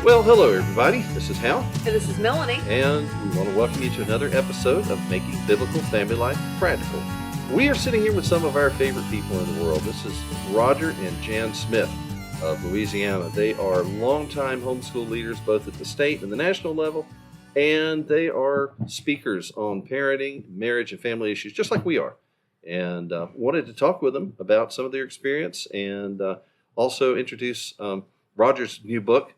Well, hello everybody. This is Hal, And this is Melanie. and we want to welcome you to another episode of Making Biblical Family Life Practical. We are sitting here with some of our favorite people in the world. This is Roger and Jan Smith of Louisiana. They are longtime homeschool leaders both at the state and the national level, and they are speakers on parenting, marriage, and family issues, just like we are. And wanted to talk with them about some of their experience and also introduce Roger's new book,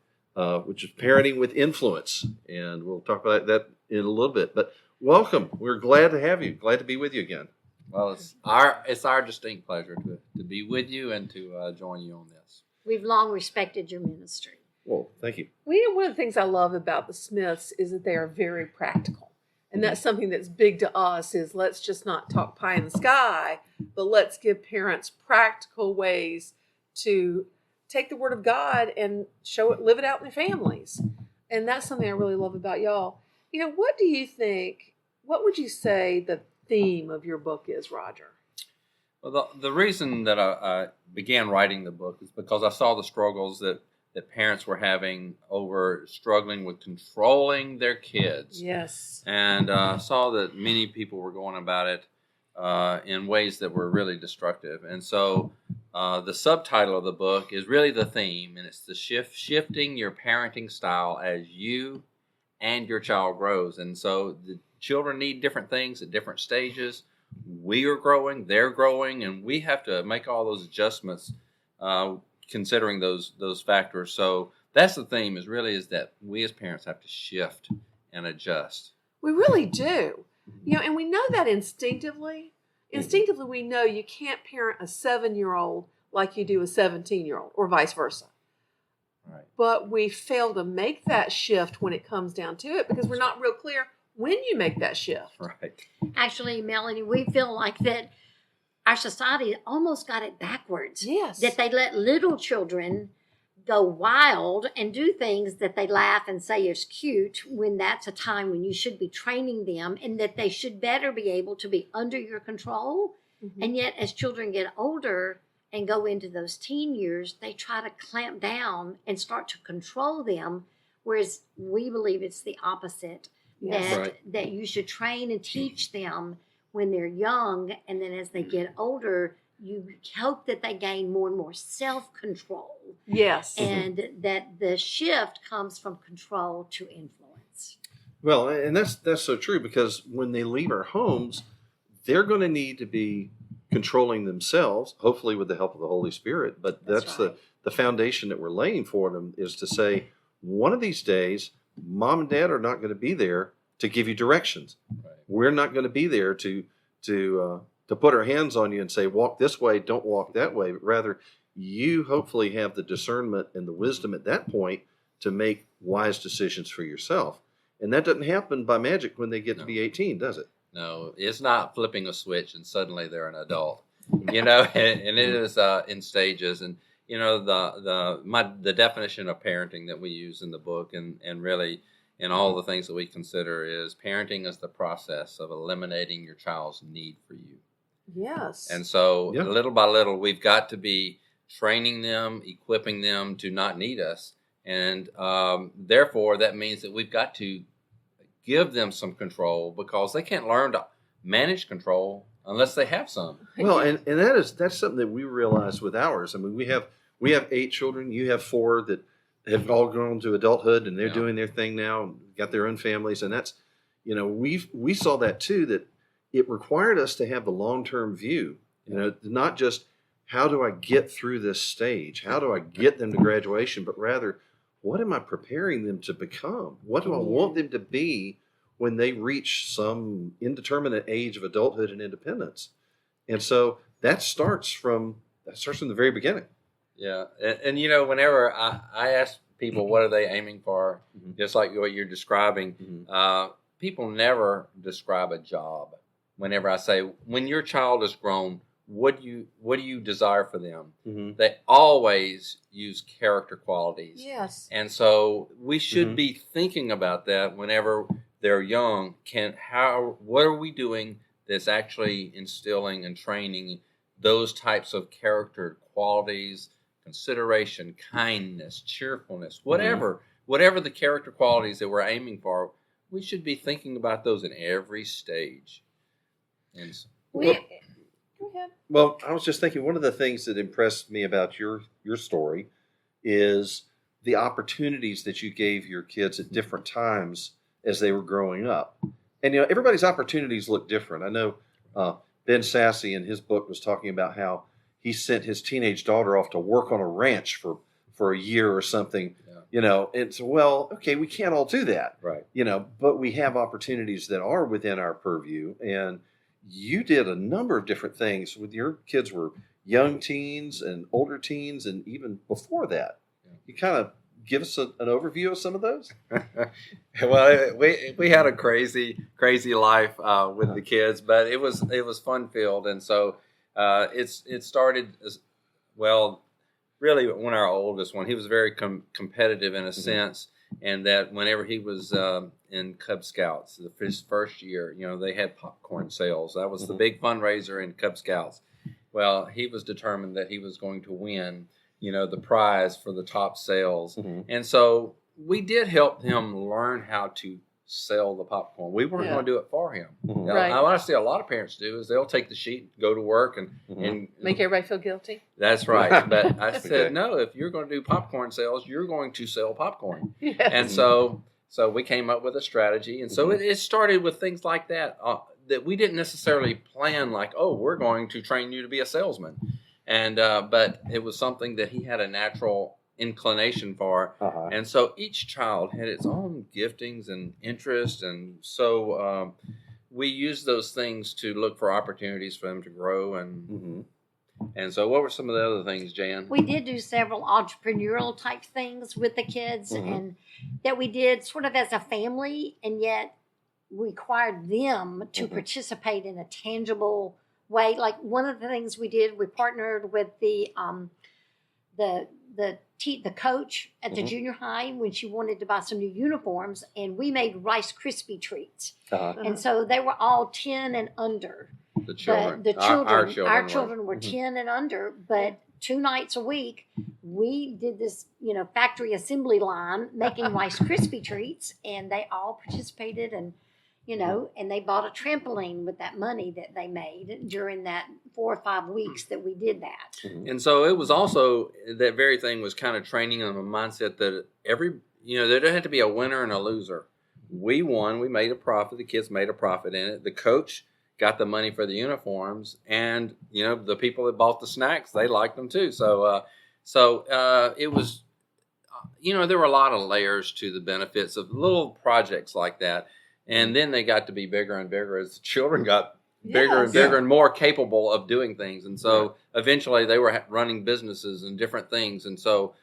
which is Parenting with Influence. And we'll talk about that in a little bit. But welcome. We're glad to have you. Glad to be with you again. Well, it's our distinct pleasure to be with you and to join you on this. We've long respected your ministry. Well, thank you. Well, one of the things I love about the Smiths is that they are very practical. And that's something that's big to us is let's just not talk pie in the sky, but let's give parents practical ways to take the word of God and show it, live it out in their families. And that's something I really love about y'all. What do you think, what would you say the theme of your book is, Roger? Well, the reason that I began writing the book is because I saw the struggles that parents were having over struggling with controlling their kids. Yes. And saw that many people were going about it in ways that were really destructive. And so the subtitle of the book is really the theme, and it's the shifting your parenting style as you and your child grows. And so the children need different things at different stages. We are growing, they're growing, and we have to make all those adjustments considering those factors. So that's the theme is that we as parents have to shift and adjust. We really do. And we know that instinctively. Instinctively, we know you can't parent a 7-year-old like you do a 17-year-old or vice versa. Right. But we fail to make that shift when it comes down to it because we're not real clear when you make that shift. Right. Actually, Melanie, we feel like that our society almost got it backwards. Yes. That they let little children go wild and do things that they laugh and say is cute when that's a time when you should be training them and that they should better be able to be under your control. Mm-hmm. And yet as children get older and go into those teen years, they try to clamp down and start to control them, whereas we believe it's the opposite. Yes. That you should train and teach them when they're young, and then as they get older, you hope that they gain more and more self-control. Yes. And that the shift comes from control to influence. Well, and that's so true because when they leave our homes, they're going to need to be controlling themselves, hopefully with the help of the Holy Spirit. But that's right. the foundation that we're laying for them is to say, one of these days, mom and dad are not going to be there to give you directions. Right. We're not going to be there to put our hands on you and say, walk this way, don't walk that way. But rather, you hopefully have the discernment and the wisdom at that point to make wise decisions for yourself. And that doesn't happen by magic when they get to be 18, does it? No, it's not flipping a switch and suddenly they're an adult. And it is in stages. And the definition of parenting that we use in the book and really in all the things that we consider is parenting is the process of eliminating your child's need for you. Yes. And so Yeah. little by little, we've got to be training them, equipping them to not need us. And therefore, that means that we've got to give them some control because they can't learn to manage control unless they have some. Well, and that's something that we realize with ours. I mean, we have 8 children. You have 4 that have all grown to adulthood and they're doing their thing now and got their own families. And that's, we saw that too, that it required us to have the long-term view, not just how do I get through this stage? How do I get them to graduation? But rather, what am I preparing them to become? What do I want them to be when they reach some indeterminate age of adulthood and independence? And so that starts from the very beginning. Yeah. And whenever I ask people what are they aiming for, just like what you're describing, people never describe a job. Whenever I say, when your child is grown, what do you desire for them? Mm-hmm. They always use character qualities. Yes. And so we should be thinking about that whenever they're young. What are we doing that's actually instilling and training those types of character qualities, consideration, kindness, cheerfulness, whatever whatever the character qualities that we're aiming for, we should be thinking about those in every stage. And Go ahead. Well, I was just thinking, one of the things that impressed me about your story is the opportunities that you gave your kids at different times as they were growing up. And, everybody's opportunities look different. I know Ben Sassy in his book was talking about how he sent his teenage daughter off to work on a ranch for a year or something, and so, well, okay, we can't all do that. right. But we have opportunities that are within our purview. And you did a number of different things with your kids were young teens and older teens and even before that. You kind of give us an overview of some of those? Well, we had a crazy life with the kids, but it was fun filled, and so it started as well. Really, when our oldest one, he was very competitive in a sense, and that whenever he was in Cub Scouts, his first year, they had popcorn sales. That was the big fundraiser in Cub Scouts. Well, he was determined that he was going to win, the prize for the top sales. And so we did help him learn how to sell the popcorn. We weren't going to do it for him. Right. What I see a lot of parents do is they'll take the sheet, go to work, and Make everybody feel guilty. That's right. But I said, Okay. no, if you're going to do popcorn sales, you're going to sell popcorn. Yes. And so we came up with a strategy. And so it started with things like that, that we didn't necessarily plan like, oh, we're going to train you to be a salesman. And but it was something that he had a natural inclination for. And so each child had its own giftings and interests. And so we used those things to look for opportunities for them to grow. And so what were some of the other things, Jan? We did do several entrepreneurial type things with the kids and that we did sort of as a family, and yet required them to participate in a tangible way. Like one of the things we did, we partnered with the coach at the junior high when she wanted to buy some new uniforms, and we made Rice Krispie treats. And so they were all 10 and under. The children. Our children were 10 and under, but 2 nights a week, we did this, factory assembly line making Rice Krispie treats, and they all participated, and and they bought a trampoline with that money that they made during that 4 or 5 weeks that we did that. And so it was also, that very thing was kind of training them a mindset that there didn't have to be a winner and a loser. We won, we made a profit, the kids made a profit in it. The coach got the money for the uniforms, and, the people that bought the snacks, they liked them too. So it was, there were a lot of layers to the benefits of little projects like that. And then they got to be bigger and bigger as the children got bigger and bigger and more capable of doing things. And so eventually they were running businesses and different things. And so,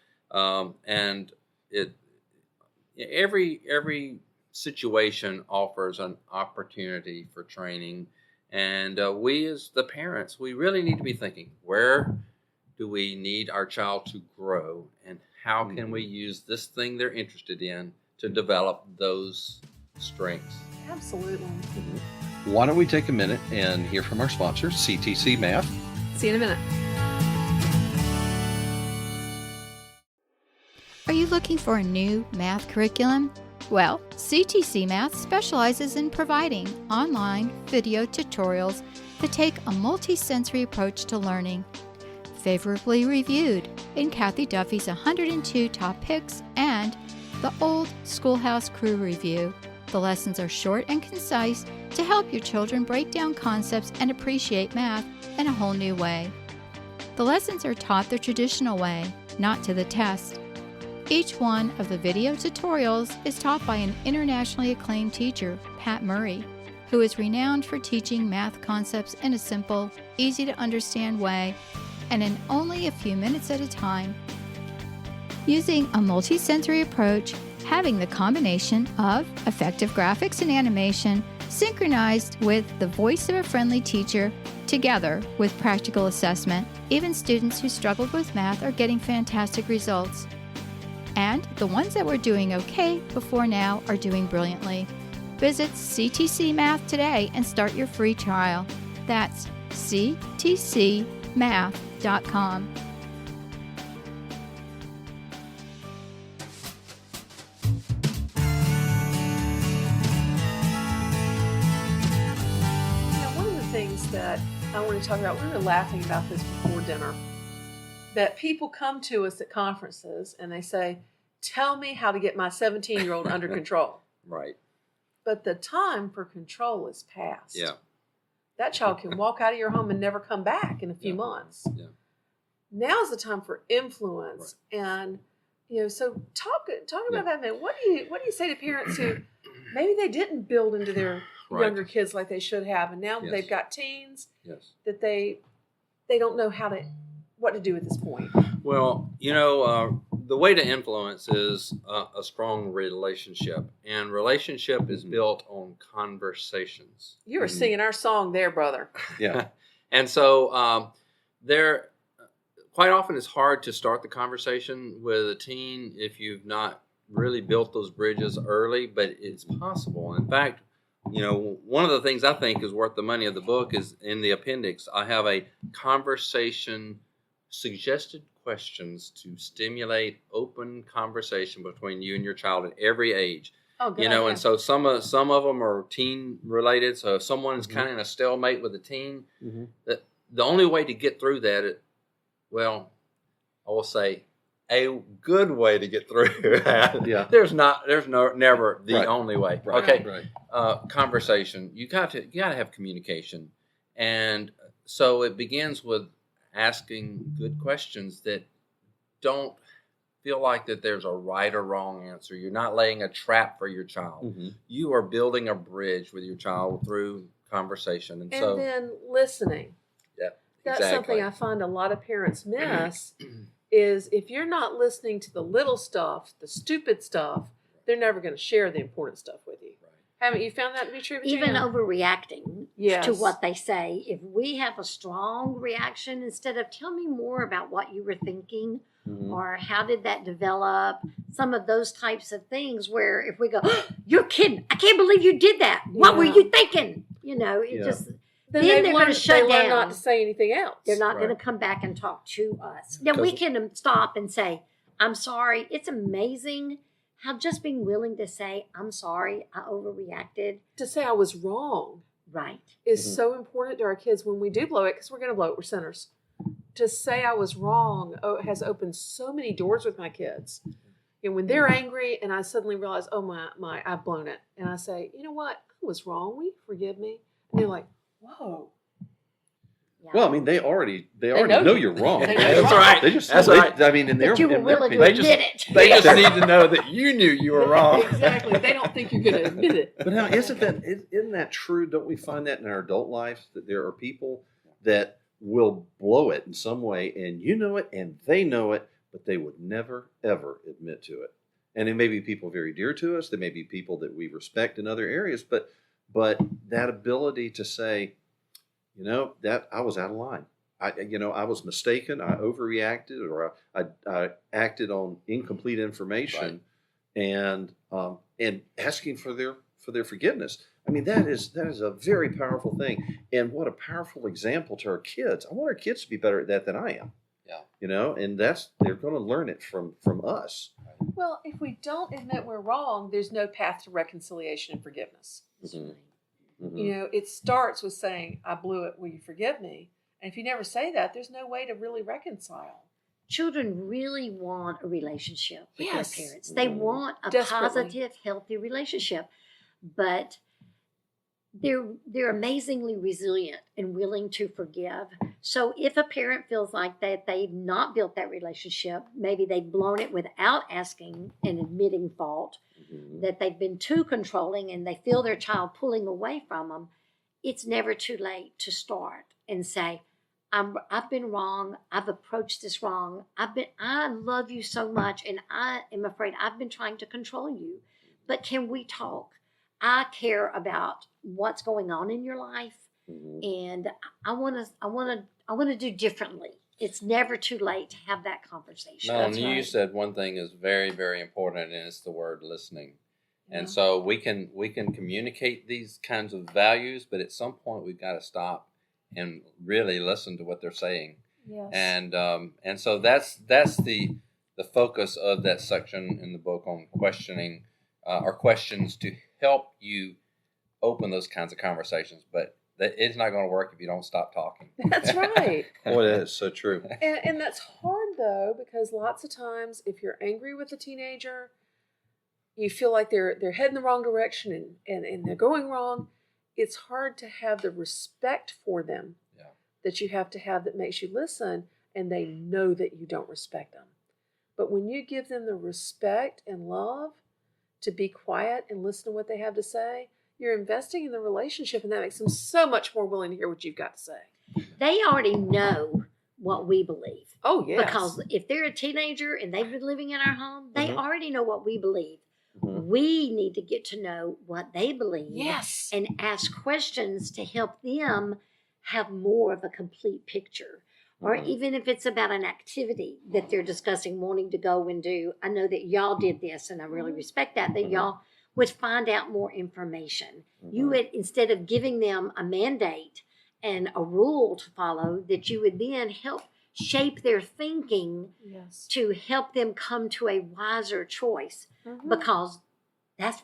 every situation offers an opportunity for training. And we as the parents, we really need to be thinking, where do we need our child to grow? And how can we use this thing they're interested in to develop those strengths? Absolutely. Why don't we take a minute and hear from our sponsor, CTC Math. See you in a minute. Are you looking for a new math curriculum? Well, CTC Math specializes in providing online video tutorials that take a multi-sensory approach to learning. Favorably reviewed in Kathy Duffy's 102 Top Picks and the Old Schoolhouse Crew Review. The lessons are short and concise to help your children break down concepts and appreciate math in a whole new way. The lessons are taught the traditional way, not to the test. Each one of the video tutorials is taught by an internationally acclaimed teacher, Pat Murray, who is renowned for teaching math concepts in a simple, easy-to-understand way and in only a few minutes at a time. Using a multi-sensory approach, having the combination of effective graphics and animation synchronized with the voice of a friendly teacher together with practical assessment, even students who struggled with math are getting fantastic results. And the ones that were doing okay before now are doing brilliantly. Visit CTC Math today and start your free trial. That's ctcmath.com. that I want to talk about. We were laughing about this before dinner. That people come to us at conferences and they say, tell me how to get my 17-year-old under control. Right. But the time for control is past. Yeah. That child can walk out of your home and never come back in a few months. Yeah. Now's the time for influence. Right. And, so talk about that a minute. What do you say to parents who maybe they didn't build into their Right. younger kids like they should have, and now that Yes. they've got teens, Yes. that they don't know what to do at this point? Well, the way to influence is a strong relationship, and relationship is built on conversations. You were singing our song there, brother. Yeah. And so there, quite often it's hard to start the conversation with a teen if you've not really built those bridges early, but it's possible. In fact, one of the things I think is worth the money of the book is in the appendix. I have a conversation suggested questions to stimulate open conversation between you and your child at every age. Oh, good. And so some of them are teen related. So if someone's kind of in a stalemate with a teen, that the only way to get through that, I will say a good way to get through that. Yeah. There's never the Right. only way. Right. Okay. Right. Conversation. You got to have communication, and so it begins with asking good questions that don't feel like that there's a right or wrong answer. You're not laying a trap for your child. You are building a bridge with your child through conversation, and so then listening. yeah, That's exactly. something I find a lot of parents miss. Is if you're not listening to the little stuff, the stupid stuff, they're never going to share the important stuff with you. Right. Haven't you found that to be true? Virginia? Even overreacting Yes. to what they say. If we have a strong reaction, instead of tell me more about what you were thinking or how did that develop, some of those types of things where if we go, oh, you're kidding, I can't believe you did that. What were you thinking? Just... Then they're they going to shut learn down. not to say anything else. They're not Right. going to come back and talk to us. Now we can stop and say, I'm sorry. It's amazing how just being willing to say, I'm sorry, I overreacted. To say I was wrong Right. is so important to our kids when we do blow it, because we're going to blow it. We're sinners. To say I was wrong has opened so many doors with my kids. And when they're angry and I suddenly realize, oh my, I've blown it. And I say, you know what? I was wrong. Will you forgive me? And they're like, whoa. Yeah. Well, I mean, they already know know you. you're wrong. They know That's you're wrong. right. They just, That's they- right. I mean, in their, But you were in their willing to opinion, admit it. They just need to know that you knew you were wrong. Exactly. They don't think you're going to admit it. But now, isn't that true? Don't we find that in our adult lives that there are people that will blow it in some way, and you know it, and they know it, but they would never ever admit to it. And it may be people very dear to us. They may be people that we respect in other areas, but that ability to say, that I was out of line. I was mistaken. I overreacted, or I acted on incomplete information, and asking for their forgiveness. I mean, that is a very powerful thing, and what a powerful example to our kids. I want our kids to be better at that than I am. Yeah. And they're going to learn it from us. Well, if we don't admit we're wrong, there's no path to reconciliation and forgiveness. It starts with saying, I blew it, will you forgive me? And if you never say that, there's no way to really reconcile. Children really want a relationship with Yes. their parents. They want a Desperately. positive, healthy relationship. But they're amazingly resilient and willing to forgive. So if a parent feels like that they've not built that relationship, maybe they've blown it without asking and admitting fault, that they've been too controlling and they feel their child pulling away from them, it's never too late to start and say, I've been wrong. I've approached this wrong. I love you so much, and I am afraid I've been trying to control you. But can we talk? I care about what's going on in your life, and I want to do differently. It's never too late to have that conversation. No, That's and you right. said one thing is very, very important, and it's the word listening. And Yeah. so we can communicate these kinds of values, but at some point we've got to stop and really listen to what they're saying. Yes. And so that's the focus of that section in the book on questioning or questions to help you open those kinds of conversations. But that it's not going to work if you don't stop talking. That's right. Boy, that is so true. And that's hard though, because lots of times if you're angry with a teenager, you feel like they're heading the wrong direction and they're going wrong. It's hard to have the respect for them that you have to have that makes you listen, and they know that you don't respect them. But when you give them the respect and love to be quiet and listen to what they have to say, you're investing in the relationship, and that makes them so much more willing to hear what you've got to say. They already know what we believe. Oh, yes. Because if they're a teenager and they've been living in our home, they Mhm. already know what we believe. Mhm. We need to get to know what they believe. Yes. And ask questions to help them have more of a complete picture. Or Mhm. even if it's about an activity that they're discussing, wanting to go and do. I know that y'all did this, and I really respect that Mhm. y'all would find out more information. You Mhm. would, instead of giving them a mandate and a rule to follow, that you would then help shape their thinking Yes. to help them come to a wiser choice, because that's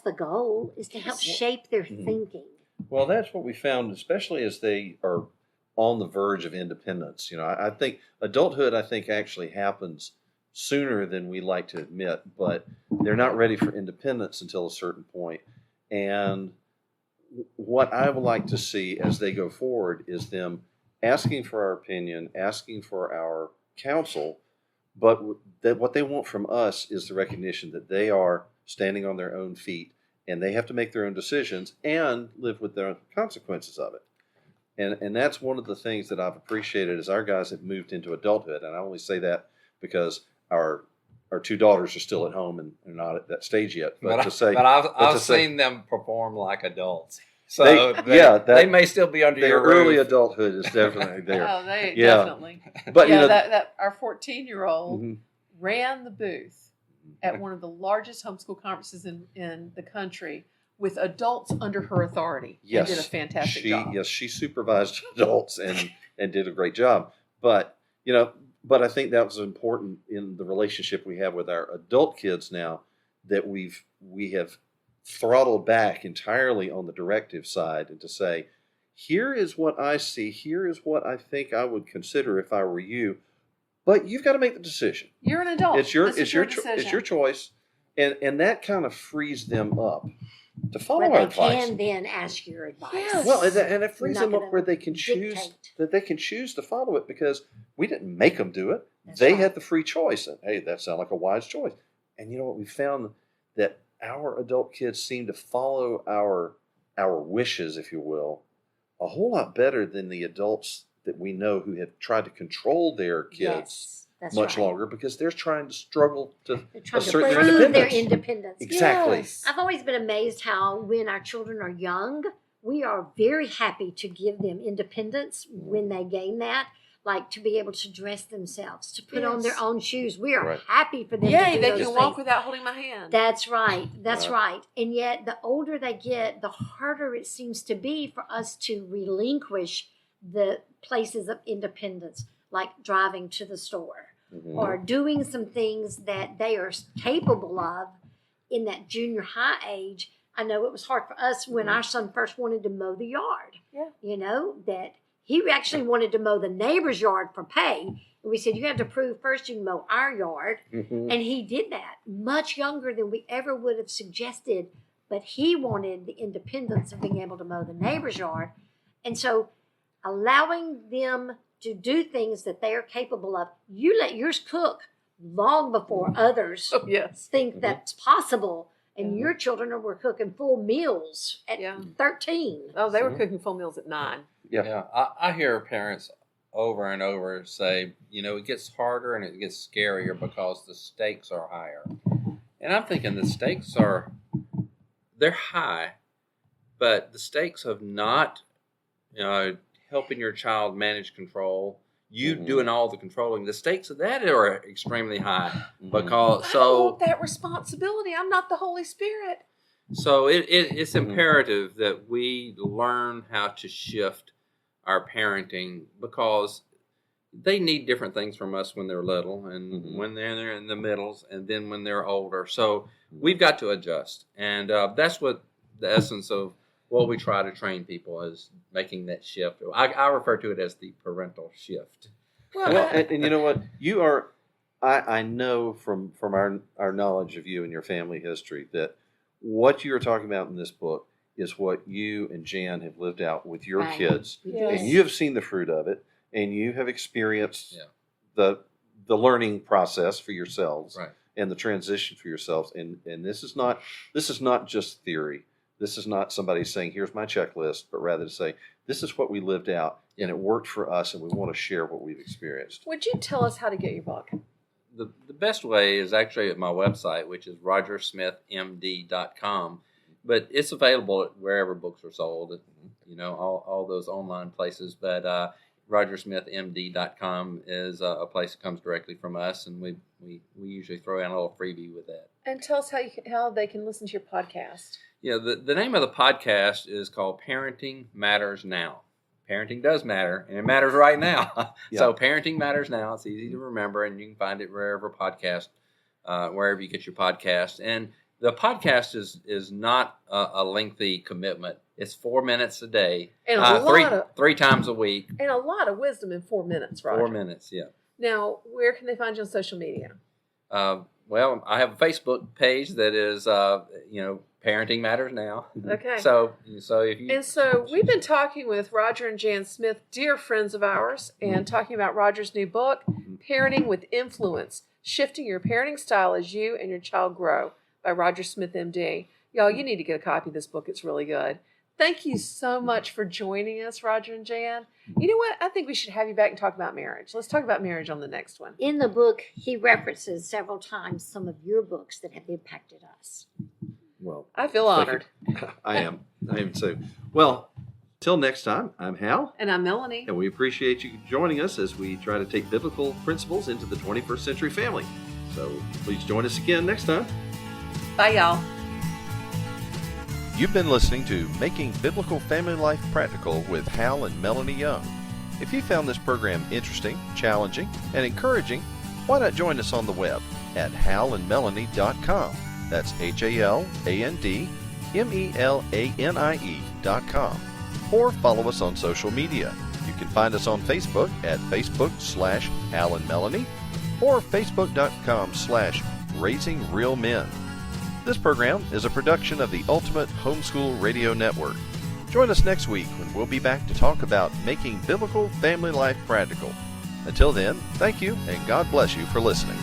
the goal, is to help Yes. shape their Mhm. thinking. Well, that's what we found, especially as they are on the verge of independence. I think adulthood, actually happens sooner than we like to admit, but they're not ready for independence until a certain point. And what I would like to see as they go forward is them asking for our opinion, asking for our counsel, but that what they want from us is the recognition that they are standing on their own feet and they have to make their own decisions and live with the consequences of it. And that's one of the things that I've appreciated as our guys have moved into adulthood. And I only say that because our two daughters are still at home and are not at that stage yet. But I've say- seen them perform like adults. So They- they may still be under their your early roof. adulthood is definitely there. Oh, they Yeah. definitely. But yeah, that our 14-year-old Mhm. ran the booth at one of the largest homeschool conferences in the country with adults under her authority. Yes, and did a fantastic job. Yes, she supervised adults and did a great job. But I think that was important in the relationship we have with our adult kids now, that we have throttled back entirely on the directive side, and to say, here is what I see, here is what I think I would consider if I were you, but you've got to make the decision. You're an adult. It's your decision. it's your choice, and that kind of frees them up to follow Where our they advice. can then ask your advice. Yes. Well, and it frees Not them up gonna where they can choose dictate. that they can choose to follow it, because we didn't make them do it. That's They right. had the free choice, and hey, that sounded like a wise choice. And you know what? We found that our adult kids seem to follow our wishes, if you will, a whole lot better than the adults that we know who have tried to control their kids Yes, that's much right. longer, because they're trying to struggle to They're trying to assert their prove their independence. independence. Exactly. Yes. I've always been amazed how when our children are young, we are very happy to give them independence when they gain that, like to be able to dress themselves, to put on their Yes. own shoes. We are Right. happy for them to Yay, do they those can walk things. without holding my hand. That's right. That's Yeah. right. And yet, the older they get, the harder it seems to be for us to relinquish the places of independence, like driving to the store Mhm. or doing some things that they are capable of in that junior high age. I know it was hard for us when our son first wanted to mow the yard. Yeah. That he actually wanted to mow the neighbor's yard for pay. And we said, you have to prove first you can mow our yard. Mhm. And he did that much younger than we ever would have suggested. But he wanted the independence of being able to mow the neighbor's yard. And so allowing them to do things that they are capable of, you let yours cook long before others Oh, yes. think that's possible. And Yeah. your children were cooking full meals at Yeah. 13. Oh, they were Mhm. cooking full meals at 9. Yeah, I hear parents over and over say, it gets harder and it gets scarier because the stakes are higher. And I'm thinking the stakes they're high, but the stakes of not, helping your child manage control, you Mhm. doing all the controlling, the stakes of that are extremely high Mhm. because I don't want that responsibility. I'm not the Holy Spirit. So it's Mhm. imperative that we learn how to shift our parenting, because they need different things from us when they're little and Mhm. when they're in the middles and then when they're older. So we've got to adjust. And that's what the essence of what we try to train people is making that shift. I refer to it as the parental shift. Well, and you know what? You are, I know from our knowledge of you and your family history that what you are talking about in this book is what you and Jan have lived out with your Right. kids. Yes. And you have seen the fruit of it, and you have experienced the learning process for yourselves, Right. and the transition for yourselves. And this is not just theory. This is not somebody saying, here's my checklist, but rather to say, this is what we lived out, and it worked for us, and we want to share what we've experienced. Would you tell us how to get your book? The best way is actually at my website, which is rogersmithmd.com. But it's available at wherever books are sold, all those online places. But rogersmithmd.com is a place that comes directly from us, and we usually throw in a little freebie with that. And tell us how they can listen to your podcast. Yeah, the name of the podcast is called Parenting Matters Now. Parenting does matter, and it matters right now. So Parenting Matters Now. It's easy to remember, and you can find it wherever you get your podcast. And the podcast is not a lengthy commitment. It's 4 minutes a day, And three times a week. And a lot of wisdom in 4 minutes, Roger. 4 minutes, yeah. Now, where can they find you on social media? Well, I have a Facebook page that is, Parenting Matters Now. Okay. So if you... And so we've been talking with Roger and Jan Smith, dear friends of ours, and talking about Roger's new book, Parenting with Influence, Shifting Your Parenting Style as You and Your Child Grow, by Roger Smith, MD. Y'all, you need to get a copy of this book. It's really good. Thank you so much for joining us, Roger and Jan. You know what? I think we should have you back and talk about marriage. Let's talk about marriage on the next one. In the book, he references several times some of your books that have impacted us. Well, I feel honored. I am too. Well, till next time, I'm Hal. And I'm Melanie. And we appreciate you joining us as we try to take biblical principles into the 21st century family. So please join us again next time. Bye, y'all. You've been listening to Making Biblical Family Life Practical with Hal and Melanie Young. If you found this program interesting, challenging, and encouraging, why not join us on the web at halandmelanie.com. That's HALANDMELANIE.com. Or follow us on social media. You can find us on Facebook at Facebook/HalAndMelanie or Facebook.com/RaisingRealMen. This program is a production of the Ultimate Homeschool Radio Network. Join us next week when we'll be back to talk about making biblical family life practical. Until then, thank you and God bless you for listening.